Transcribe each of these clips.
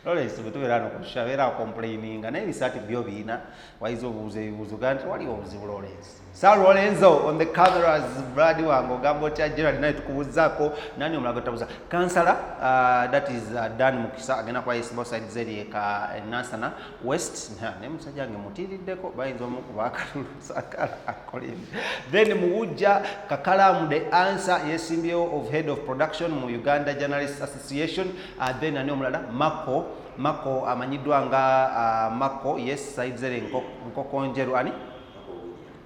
Lawrence bwetubeera nokushabeera complaining naye ebisaati byo biina wayinza obuuza ebibuuzo ga nti waliwo obuzibu Lawrence. Sir Lorenzo on the cameras bradi wange ogamba otya Gerald naye tukubuzaako nani omulaga tabuza kansala that is Dan Mukisa agenda kwa Isbo side zeri ka Nasana West ne musajja nge mutiriddeko bayinza omukuba akalulu akolini then Muwujja Kakalamu the answer yesimbyewo of head of production mu Uganda Journalists Association then ani omulala Mako amanyiddwa nga Mako yes side zeri nkokonjeru ani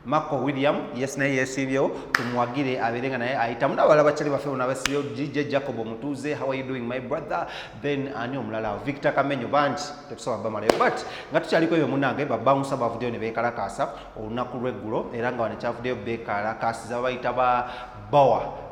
Mako William yes naye yesibyewo tumwagire aberenga naye ayitamu n'abalala bakyali bafeewo n'abasibyewo DJ Jacob Omutuuze how are you doing my brother then ani omulala Victor Kamenyo bangi tetusobola bamalayo but nga tukyaliko ebyo munange babawunsa bavuddeyo ne beekalakaasa olunaku lw'eggulo era nga wano ekyavuddeyo beekalakaasiza bayita ba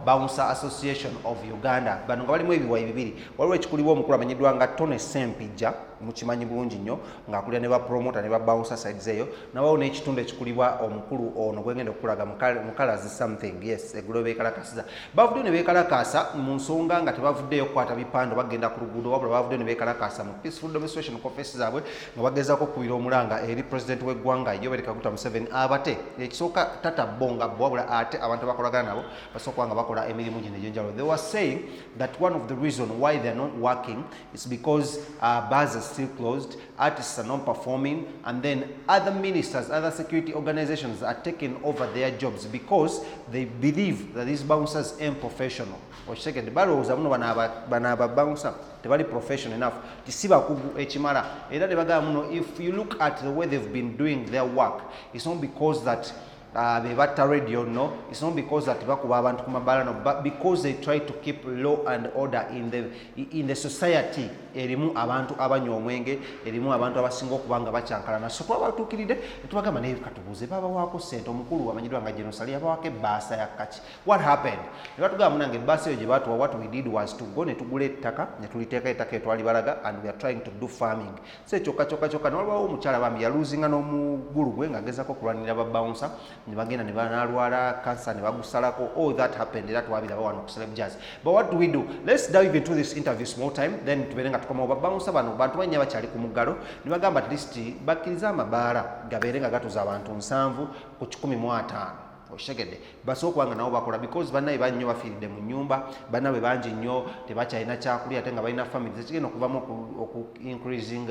Bouncer Association of Uganda bano nga balimu ebiwayi bibiri waliwo ekikulibwa omukulu amanyiddwa nga Tone Sempijja mukimanyi bulungi nnyo ng'akulira ne ba promoter ne ba bouncer sides eyo nabawo n'ekitundu ekikulibwa omukulu ono gwegenda okulaga mu colours something yes eggulo beekalakaasiza bavuddeyo ne beekalakaasa mu nsonga nga tebavuddeyo kukwata bipando bagenda ku luguudo wabula bavuddeyo ne beekalakaasa mu peaceful demonstration conference zaabwe nga bagezaako okubira omulanga eri president w'eggwanga Yoweri Kaguta Museveni abate ekisooka tata bonga wabula ate abantu bakolagana nabo basooka nga bakola emirimu gino egy'enjawulo. They were saying that one of the reasons why they are not working is because bars are still closed, artists are not performing, and then other ministers, other security organizations are taking over their jobs because they believe that these bouncers ain't professional. Oshekede balowooza muno bano ababouncer tebali professional enough tisiba kugu ekimala era ne bagamba muno if you look at the way they've been doing their work it's not because that bebatta radio no it's not because that bakuba abantu kumabala no but because they try to keep law and order in the society erimu abantu abanywa omwenge erimu abantu abasinga okubanga bacyankalana so twabatuukiridde netubagamba naye katubuuze baba waako sente omukulu amanyiddwa nga Genosali yabawaako ebbaasa ya kaki what happened ne batugamba munange ebbaasa eyo gye batuwa what we did was to go ne tugula ettaka ne tuliteeka ettaka etwali balaga and we are trying to do farming so kyokka nolwawo omukyala bambi yaluzinga n'omugulu gwe ng'agezaako okulwanirira babawunsa ne bagenda ne banalwala cancer ne bagusalako all that happened era twabiraba wano ku Celeb Jazz but what do we do let's dive into this interview small time then tubeere nga tukomawo babawunsa bano bantu banya bakyali ku muggalo ne bagamba at least bakkiriza amabaala gabeere nga gatuza abantu 7 ku 15 oshegede basooka nga nabo bakola because bannaye bannyo bafiiridde mu nyumba bannabe bangi nnyo tebakyalina kyakulya ate nga balina families ekigenda okuvamu oku increasing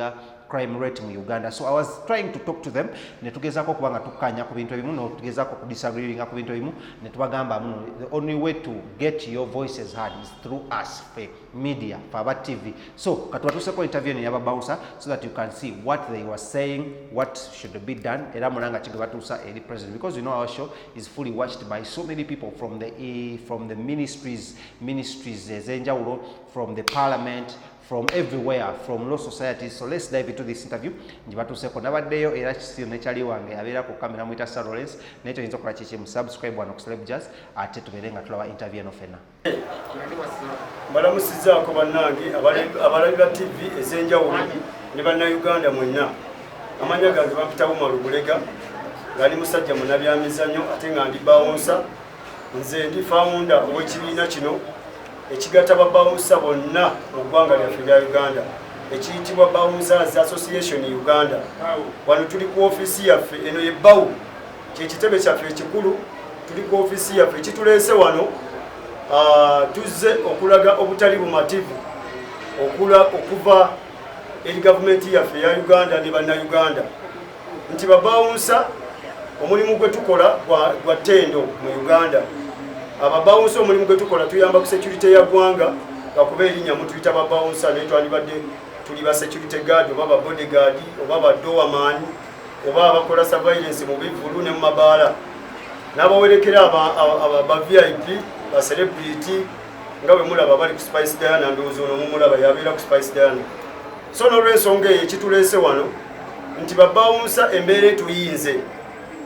crime rate mu Uganda so I was trying to talk to them ne tugezaako okuba nga tukkanya ku bintu ebimu notugezaako okudisagreeinga ku bintu ebimu ne tubagamba muno the only way to get your voices heard is through us fe media faba TV so katubatuuseko interview ne yababawunsa so that you can see what they were saying what should be done era mulanga kige batuusa eri president because you know our show is fully watched by so many people from the ministries ezenjawulo from the parliament from everywhere from law societies so let's dive into this interview njibatuuseko nabaddeyo era kisiro nekyali wange abeera ku kamera mwita Sir Lawrence naye toyinza okukola kiki mu subscribe wano ku Celeb Jazz ate tubeere nga tulaba interview eno fenna mbalamusizaako bannange abalabira TV ezenjawulo ne bannayuganda mwenna amanya gange bampitawo Malubulega ngali musajja munabyamizanyo ate nga ndi bawunsa nze ndi founder ow'ekibiina kino ekigatta babawunsa bonna mu ggwanga lyaffe lya Uganda ekiyitibwa Bouncers Association Uganda wano tuli ku ofiisi yaffe eno ye BAU kyekitebe kyaffe ekikulu tuli ku ofiisi yaffe ekituleese wano tuzze okulaga obutali bumativu okuva eri gavumenti yaffe ya Uganda ne bannayuganda nti babawunsa omulimu gwe tukola gwa ttendo mu Uganda ababawunsa omulimu gwe tukola tuyamba ku security ya ggwanga gakuba erinnya mutuyita babawunsa naye twandibadde tuli ba security guard oba ba bodyguard oba ba doorman oba abakola surveillance mu bivulu ne mu mabaala n'abawerekera aba VIP ba celebrity nga bwe mulaba bali ku Spice Diana ndowooza ono mumulaba yabeera ku Spice Diana so n'olw'ensonga eyo ekituleese wano nti babawunsa embeera tuyinze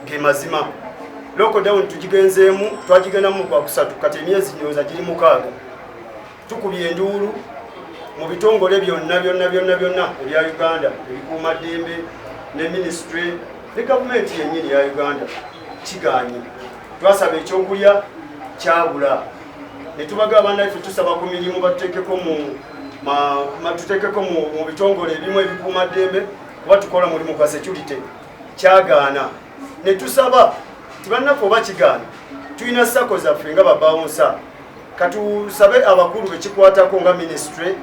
ge mazima lockdown tugigenzeemu twagigendamu kwa kusatu kati emyezi ndowooza giri 6 tukubye enduulu mu bitongole byonna ebya Uganda ebikuuma ddembe ne ministry ne gavumenti yennyini ya Uganda kiganye twasaba ekyokulya kyabula ne tubaga abannaffe tusaba ku mirimu batuteekeko tuteekeko mu bitongole ebimu ebikuumaddembe kuba tukola mulimu gwa security kyagaana ne tusaba tibannaffe oba kigaana tulina sako zaffe nga babawunsa katusabe abakulu bekikwatako nga ministry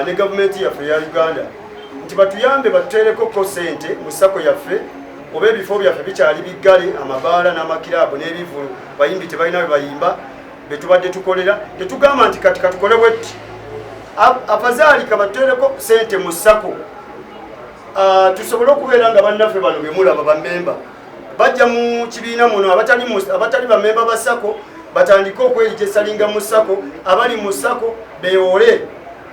ne gavumenti yaffe ya Uganda nti batuyambe batuterekoko sente mu sako yaffe oba ebifo byaffe bikyali biggale amabaala n'amakiraabu n'ebivulu bayimbi tebalina bwe bayimba betubadde tukolera tetugamba nti kati katukole bwetti afazaali kabatutereko sente mu sako tusobole okubeera nga bannaffe bano bemulaba bammemba bajja mu kibiina muno abatali bammemba ba sako batandike okwerijesalinga mu sako abali mu sako beewole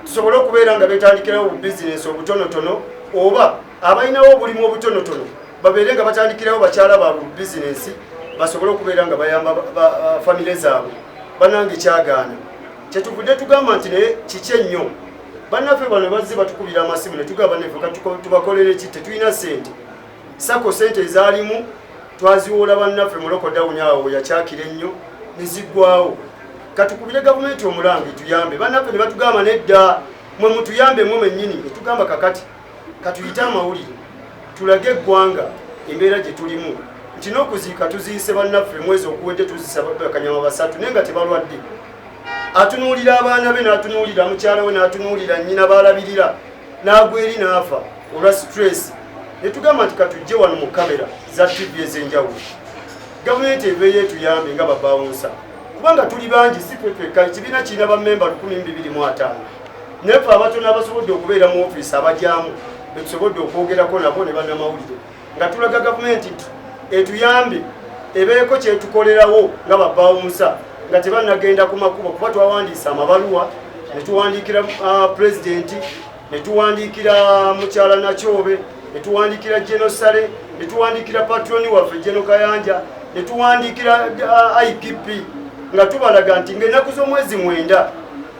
tusobole okubeera nga betandikirawo bubizinesi obutonotono oba abalinawo obulimu obutonotono babeere nga batandikirawo bakyala baabwe bubizinesi basobole okubeera nga bayamba famire zaabwe banange kyagaana kyetuvudde tugamba nti naye kiki ennyo bannaffe bano bazze batukubira amasimu ne tugamba neffe tubakolere ki tetulina sente sako sente ezaalimu twaziwoola bannaffe muloko dawunyawo yakyakira ennyo neziggwawo katukubire gavumenti omulange tuyambe bannaffe ne batugamba nedda mwe mutuyambe mwe mennyini netugamba kakati katuyite amawulire tulage eggwanga embeera gye tulimu nti n'okuziika tuziyise bannaffe mwezi okuwedde tuzisa bakanyama basatu naye nga tebalwadde atunuulira abaana be n'atunuulira mukyala we n'atunuulira nnyina baalabirira n'agwa eri n'afa olwa stress ne tugamba nti katujje wano mu kamera za TV ez'enjawulo gavumenti ebeeyo etuyambe nga babawunsa kubanga tuli bangi si twefeka ekibiina kirina bammemba 225 nefe abatono abasobodde okubeera mu ofiisi abajyamu betusobodde okwogerako nabo ne bannamawulire nga tulaga gavumenti nti etuyambe ebeeko kyetukolerawo nga babawunsa nga tebannagenda ku makubo kuba twawandiisa amabaluwa ne tuwandiikira pulezidenti ne tuwandiikira mukyala Nakyobe ne tuwandiikira Genosale ne tuwandiikira patroni waffe Geno Kayanja ne tuwandiikira IPP nga tubalaga nti ng'ennaku z'omwezi 9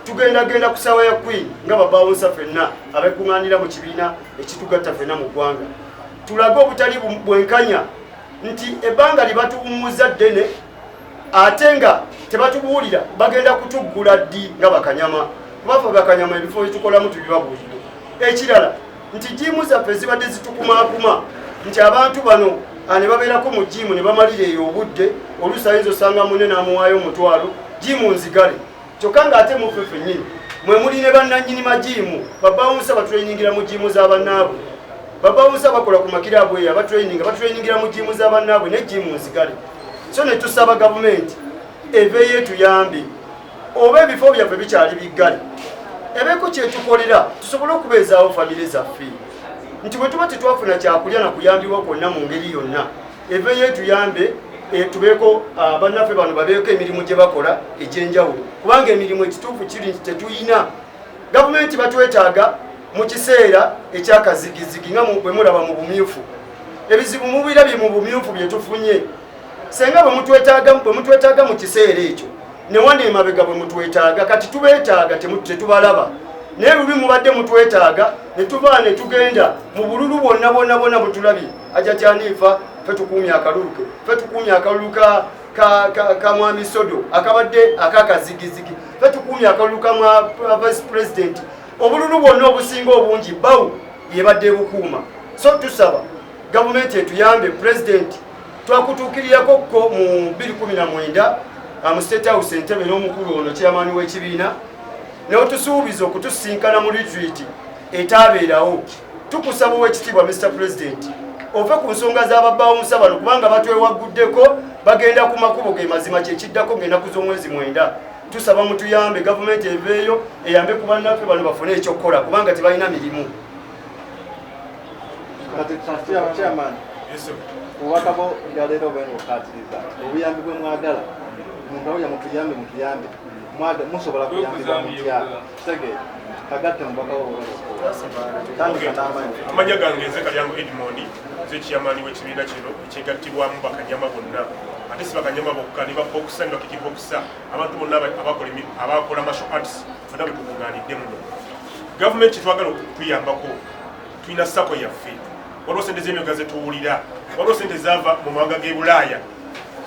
tugendagenda ku ssaawa ya Queen nga babawunsa ffenna abekuŋŋaanira mu kibiina ekitugatta ffenna mu ggwanga tulage obutali bwenkanya nti ebbanga libatuwummuza ddene ate nga tebatubuulira bagenda kutuggula ddi nga bakanyama kubaffe bakanyama ebifo byetukolamu tubibabuulire ekirala nti jiimu zaffe zibadde zitukumaakuma nti abantu bano ne babeerako mu jiimu ne bamalira eyo obudde oluusi ayinza osanga munne n'amuwaayo omutwalo jiimu nzigale kyokka nga ate muffe ffennyini mwe muli ne bannannyini majiimu babawunsa batulayiningira mu jiimu z'abannaabwe babawunsa bakola ku makiraabu eyo batulayiningira mu jiimu z'abannaabwe ne jiimu nzigale so ne tusaba gavumenti ebeeyo etuyambe oba ebifo byaffe bikyali biggale ebeeko kyetukolera tusobole okubeezaawo famire zaffe nti bwe tuba tetwafuna kyakulya na kuyambibwa kwonna mu ngeri yonna ebeeyo etuyambe tubeeko bannaffe bano babeeko emirimu gye bakola egy'enjawulo kubanga emirimu ekituufu kiri nti tetuyina gavumenti batwetaaga mu kiseera ekyakazigizigi nga bwe mulaba mu bumyufu ebizibu mubirabye mu bumyufu bye tufunye senga bwe mutwetaaga mu kiseera ekyo newane emabega bwe mutwetaaga kati tubeetaaga tetubalaba naye lubi mubadde mutwetaaga ne tuva ne tugenda mu bululu bonna butulabye ajja kyaniifa ffe tukuumye akalulu ka mwami Sodo akabadde akakazigizigi ffe tukuumye akalulu ka vice president obululu bwonna obusinga obungi bawu yebadde bukuuma so tusaba gavumenti etuyambe president twakutuukirirako ko mu 2019 mu State House Entebbe n'omukulu ono chairman w'ekibiina n'otusuubiza okutusinkana mu retreat etaabeerawo tukusaba ow'ekitiibwa Mr. President ove ku nsonga z'ababawunsa bano kubanga batwewaguddeko bagenda ku makubo ge mazima kyekiddako ng'ennaku z'omwezi 9 tusaba mutuyambe gavumenti eveeyo eyambe ku bannaffe bano bafune ekyokukola kubanga tebalina mirimu. Obubaka bwo byaleero bwenu okukatiriza obuyambi bwe mwagala omuntu awo yamutuyambe musobola kuyambibwa mutya kitegeera kagatte mubaka amanya gange nze Kalyango Edmond nze kiyamani w'ekibiina kino ekyegattibwamu bakanyama bonna ate si bakanyama bokka ne babokisa ne bakikibokisa abantu bonna abakola martial arts fena betukuŋŋaanidde muno gavumenti twagala okutuyambako tulina sako yaffe waliwo sente z'emyoga zetuwulira waliwo sente zaava mu mawanga g'e Bulaaya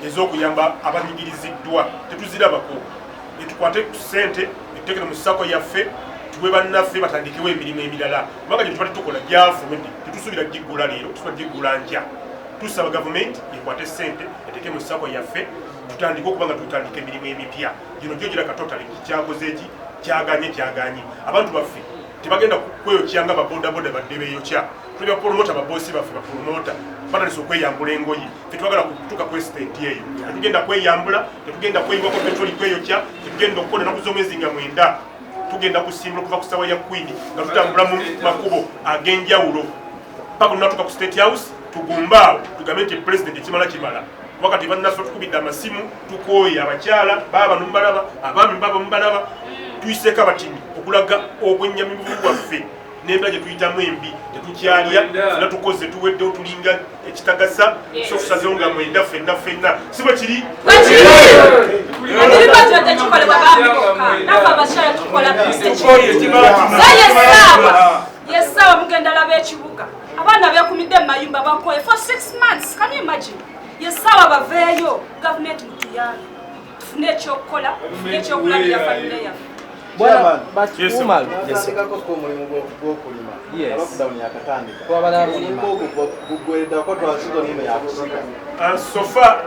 ez'okuyamba abanyigiriziddwa tetuzirabako etukwate sente etutekere mu sako yaffe tuwe bannaffe batandikewo emirimu emirala kubanga gye tubadde tukola gyafumedde tetusuubira giggula leero tusuba giggula nkya tusaba gavumenti ekwate ssente eteeke mu ssako yaffe tutandike okuba nga tutandika emirimu emipya gino gyo gira katotale kyakoze eki kyaganye abantu baffe tebagenda kweyokya nga babodaboda badde beeyokya tuli bapromota baboosi baffe bapromota batandise okweyambula engoye tetwagala kutuuka ku estate eyo tetugenda kweyambula tetugenda kweyiwako petroli kweyokya tetugenda okukola ennaku z'omwezi nga 9 tugenda kusimbula okuva ku ssawa ya kwini nga tutambula mu makubo ag'enjawulo paka lunatuuka ku state house tugumbaawo tugambe nti pulezidenti kimala wakati bannaffe tukubidde amasimu tukooye abakyala baba numbalaba abaami baba mubalaba tuyiseeko abatini okulaga obwennyamivu bwaffe n'embira gye tuyitamu embi tetukyalya fena tukoze tuweddewo tulinga ekitagasa so tusazewo nga mwenda ffenna si bwe kiri yesawa mugendala b'ekibuga abaana beekumidde mu mayumba bakoye for 6 months. Can you imagine? Yesawa baveeyo gavumenti mutuyambe tufune ekyokukola tufune ekyokulabira famire yaffe. Bwana Umar, natandikako ku mulimu gw'okulima lockdown yakatandika twabala kulima gugwerera ko twasizo nime yakusika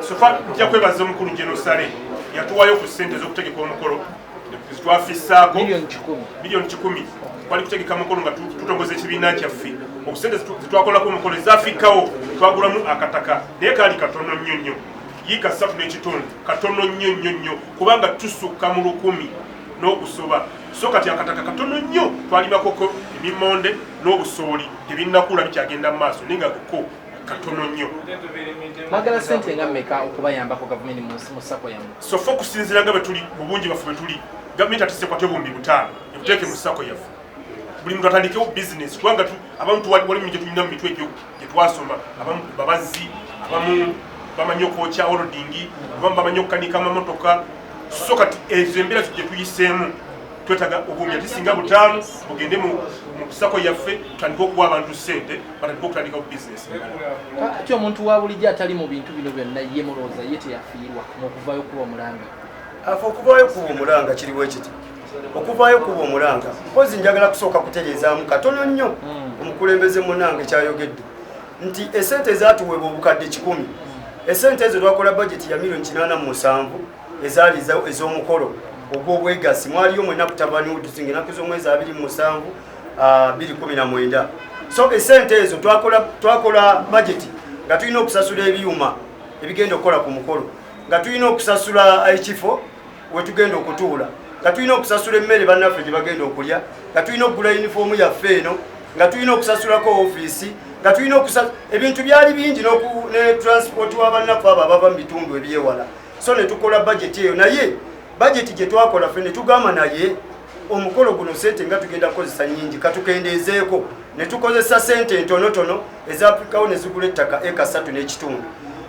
sofa nja kwebaza omukulu Jenosale yatuwayo ku ssente z'okutegeka omukolo zitwafisaako milioni 10 twali kutegeka mukolo nga tutongoza ekibiina kyaffe okusente zitwakolako omukolo ezafikawo twagulamu akataka naye kaali katono nnyo yiika 3.5 katono nnyo kubanga tusukka mu 1000 n'okusoba so kati akataka katono nnyo twalimako emimonde n'obusooli tebinnakula bikyagenda mu maaso naye nga kuko katono nnyo. mwagala ssente nga mmeka okubayambako gavumenti mu ssako yammwe? sofa okusinziira nga bwe tuli mu bungi baffe bwe tuli gavumenti atise kwate obumbi 5 etuteeke mu ssako yaffe buli muntu atandikewo bizinesi kubanga abamu walimu gye tulina mu mitwe gye twasoma abamu babazzi abamu bamanyi okwokya olodingi abamu bamanyi okukanika amamotoka so kati ezo embeera gye tuyiseemu twetaga obumya tisinga 5 bugende mu ssako yaffe tutandike okuwa abantu ssente batandike okutandikawo bizinesi. Kati omuntu wa bulijjo atali mu bintu bino byonna ye mulowooza ye teyafiirwa okuvaayo kuba omulanga? Okuvaayo kuba omulanga kiriwo ekiti okuvaayo kuba omulanga mpozi njagala kusooka kutereezaamu katono nnyo omukulembeze munnange kyayogedde nti essente zaatuweebwa obukadde 10 essente ezo twakola bajeti ya milioni 87 ezaali ez'omukolo ogw'obwegassi mwaliyo mwenna kutabani udusinga ennaku z'omwezi 27 2019 so essente ezo twakola bajeti nga tulina okusasula ebyuma ebigenda okukola ku mukolo nga tulina okusasula ekifo wetugenda okutuula nga tulina okusasula emmere bannaffe gye bagenda okulya nga tulina okugula yunifoomu yaffe eno nga tulina okusasulako ofiisi nga tulina ebintu byali bingi ne transport wa bannaffe abo abava mu bitundu ebyewala so ne tukola bajeti eyo naye bajeti gye twakola ffe ne tugamba naye omukolo guno sente nga tugenda kukozesa nnyingi katukendeezeeko ne tukozesa sente entonotono ezafikawo ne zigula ettaka eka 3.5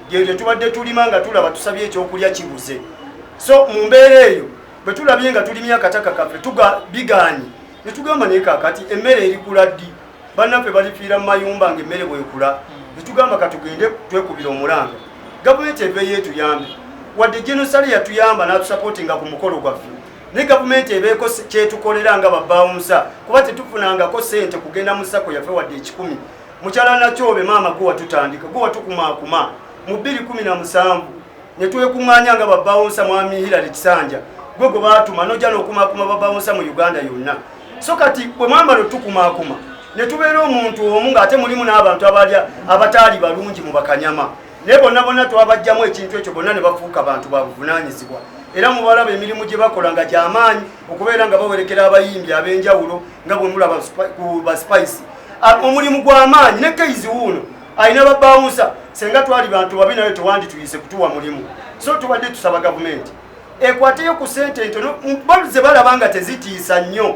gye tubadde tulima nga tulaba tusabye ekyokulya kibuze so mu mbeera eyo bwe tulabye nga tulimya akataka kaffe bigaanyi ne tugamba naye kaakati emmere erikula ddi bannaffe balifiira mu mayumba ng'emmere bwekula ne tugamba katugende twekubira omulanga gavumenti ebeeyo etuyambe wadde Jenosale yatuyamba n'atusapootinga ku mukolo gwaffe ne gavumenti ebeeko kyetukolera nga babbawunsa kuba tetufunangako ssente kugenda mu ssako yaffe wadde 10 mukyala nakyobe maama gwe watutandika gwe watukumaakuma mu 2017 ne twekuŋŋaanya nga babbawunsa mwami Hillary Kisanja gwe gwe baatuma n'ojja n'okumaakuma babbawunsa mu Uganda yonna so kati bwe mwambala otukumaakuma ne tubeera omuntu omu ng'ate mulimu n'abantu abataali balungi mu bakanyama naye bonna twabajjamu ekintu ekyo bonna ne bafuuka abantu babuvunaanyizibwa era mubalaba emirimu gye bakola nga gy'amaanyi okubeera nga bawerekera abayimbi ab'enjawulo nga bwe mulaba ku baspice omulimu gw'amaanyi ne keizi wuuno alina babbawunsa senga twali bantu babi naye tewandi tuyise kutuwa mulimu so tubadde tusaba gavumenti ekwateyo ku ssente ntono baluze balaba nga tezitiisa nnyo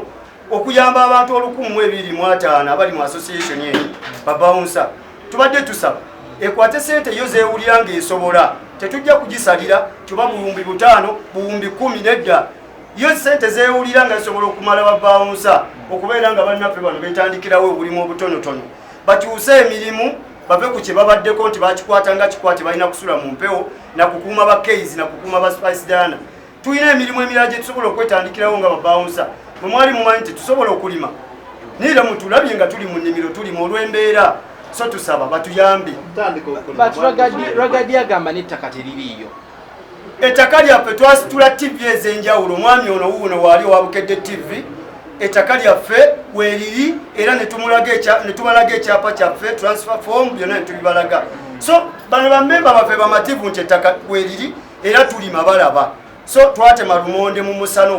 okuyamba abantu 125 abali mu association eni babbawunsa tubadde tusaba ekwate ssente yo zeewulira ng'esobola tetujja kugisalira tuba 5,000 10,000 nedda yo ssente zeewulira nga esobola okumala babbawunsa okubeera nga bannaffe bano beetandikirawo obulimu obutonotono bakyuse emirimu bave ku kye babaddeko nti bakikwata nga kikwate balina kusula mu mpewo nakukuuma ba keisi nakukuuma ba spice dana tulina emirimu emirala gye tusobola okwetandikirawo nga babbawunsa mwali mumanyi nti tusobola okulima niira mutulabye nga tuli mu nnimiro tulima olw'embeera so tusaba batuyambe Ragadi agamba n'ettaka teririiyo ettaka lyaffe twasitula tv ez'enjawulo omwami ono wuuno waali owabukedde tv ettaka lyaffe weeriri era ne tubalaga ekyapa kyaffe transfer form byonna ne tubibalaga so bano bammemba baffe bamativu nti ettaka weeriri era tulima balaba so twatema lumonde mu musana